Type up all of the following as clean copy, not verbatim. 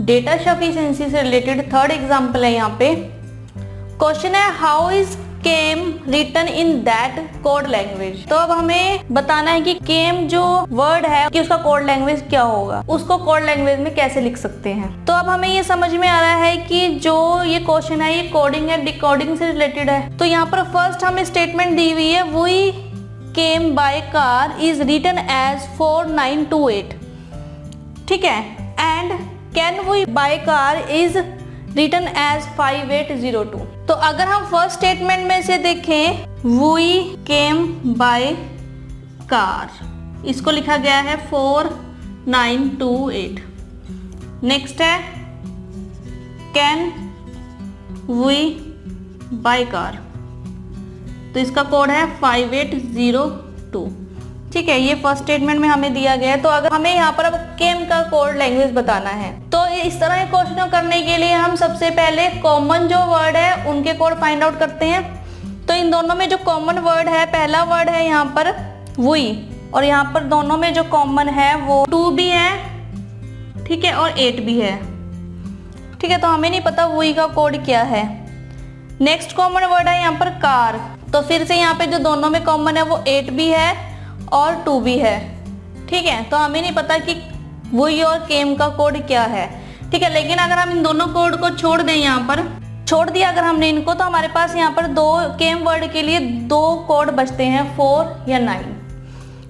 Data sufficiency से related third example है यहाँ पे। क्वेश्चन है how is came written in that code language. तो अब हमें बताना है कि केम जो वर्ड है कि उसका कोड लैंग्वेज क्या होगा, उसको कोड लैंग्वेज में कैसे लिख सकते हैं। तो अब हमें ये समझ में आ रहा है कि जो ये क्वेश्चन है ये कोडिंग है, डिकोडिंग से रिलेटेड है। तो यहाँ पर फर्स्ट हमें स्टेटमेंट दी हुई है, we came by car is written as 4928, ठीक है, and can we by car is written as 5802। तो अगर हम फर्स्ट स्टेटमेंट में से देखें, वी केम बाय कार, इसको लिखा गया है 4928। नेक्स्ट है कैन वी बाय कार, तो इसका कोड है 5802, ठीक है। ये फर्स्ट स्टेटमेंट में हमें दिया गया है। तो अगर हमें यहाँ पर अब केम का कोड लैंग्वेज बताना है तो इस तरह के क्वेश्चन करने के लिए हम सबसे पहले कॉमन जो वर्ड है उनके कोड फाइंड आउट करते हैं। तो इन दोनों में जो कॉमन वर्ड है, पहला वर्ड है यहाँ पर वी, और यहाँ पर दोनों में जो कॉमन है वो 2 भी है, ठीक है, और 8 भी है, ठीक है। तो हमें नहीं पता वी का कोड क्या है। नेक्स्ट कॉमन वर्ड है यहाँ पर कार, तो फिर से यहाँ पे जो दोनों में कॉमन है वो 8 भी है और 2 भी है, ठीक है। तो हमें नहीं पता कि वी और केम का कोड क्या है, ठीक है। लेकिन अगर हम इन दोनों कोड को छोड़ दें, यहाँ पर छोड़ दिया अगर हमने इनको, तो हमारे पास यहाँ पर दो केम वर्ड के लिए 2 कोड बचते हैं, 4 या 9,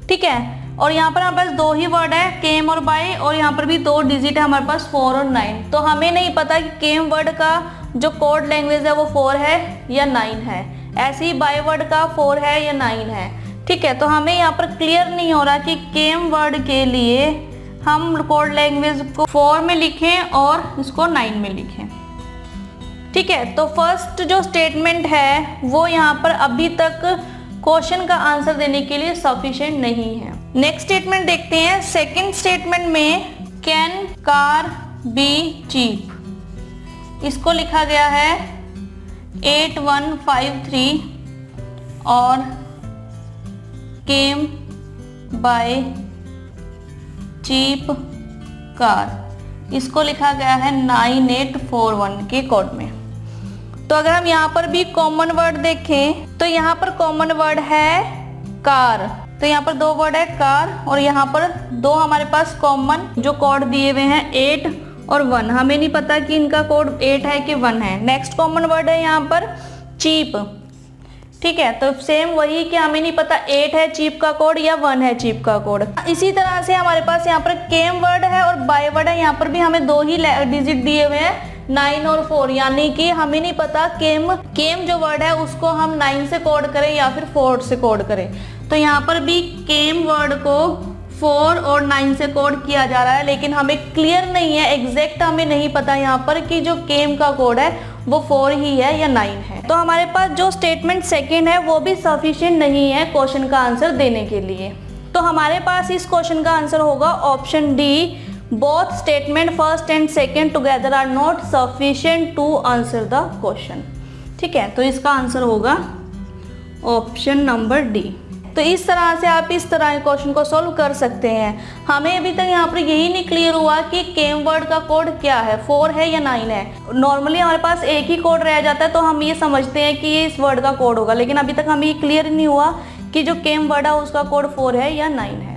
ठीक है। और यहाँ पर हमारे पास 2 ही वर्ड है, केम और बाय, और यहाँ पर भी 2 डिजिट है हमारे पास 4 और 9। तो हमें नहीं पता कि केम वर्ड का जो कोड लैंग्वेज है वो 4 है या 9 है, ऐसे ही बाय वर्ड का 4 है या 9 है, ठीक है। तो हमें यहाँ पर क्लियर नहीं हो रहा कि केम वर्ड के लिए हम कोड लैंग्वेज को 4 में लिखें और इसको 9 में लिखें, ठीक है। तो फर्स्ट जो स्टेटमेंट है वो यहाँ पर अभी तक क्वेश्चन का आंसर देने के लिए सफिशिएंट नहीं है। नेक्स्ट स्टेटमेंट देखते हैं। सेकंड स्टेटमेंट में कैन कार बी चीप, इसको लिखा गया है 8153 और केम बाय चीप कार, इसको लिखा गया है 9841 के कोड में। तो अगर हम यहाँ पर भी कॉमन वर्ड देखें तो यहाँ पर कॉमन वर्ड है कार, तो यहाँ पर 2 वर्ड है कार, और यहाँ पर 2 हमारे पास कॉमन जो कोड दिए हुए हैं 8 और 1। हमें नहीं पता कि इनका कोड 8 है कि 1 है। नेक्स्ट कॉमन वर्ड है यहाँ पर चीप, ठीक है। तो सेम वही कि हमें नहीं पता 8 है चीप का कोड या 1 है चीप का कोड। इसी तरह से हमारे पास यहाँ पर केम वर्ड है और बाय वर्ड है, यहाँ पर भी हमें 2 ही डिजिट दिए हुए हैं, 9 और 4, यानी कि हमें नहीं पता केम जो वर्ड है उसको हम 9 से कोड करें या फिर 4 से कोड करें। तो यहाँ पर भी केम वर्ड को 4 और 9 से कोड किया जा रहा है, लेकिन हमें क्लियर नहीं है, एग्जैक्ट हमें नहीं पता यहाँ पर कि जो केम का कोड है वो 4 ही है या 9 है। तो हमारे पास जो स्टेटमेंट सेकंड है वो भी सफिशिएंट नहीं है क्वेश्चन का आंसर देने के लिए। तो हमारे पास इस क्वेश्चन का आंसर होगा option D, both statement first and second together are not sufficient to answer the question, ठीक है। तो इसका आंसर होगा ऑप्शन नंबर डी। तो इस तरह से आप इस तरह के क्वेश्चन को सॉल्व कर सकते हैं। हमें अभी तक यहाँ पर यही नहीं क्लियर हुआ कि केम वर्ड का कोड क्या है, 4 है या 9 है। नॉर्मली हमारे पास एक ही कोड रह जाता है तो हम ये समझते हैं कि ये इस वर्ड का कोड होगा, लेकिन अभी तक हमें ये क्लियर नहीं हुआ कि जो केम वर्ड है उसका कोड 4 है या 9 है।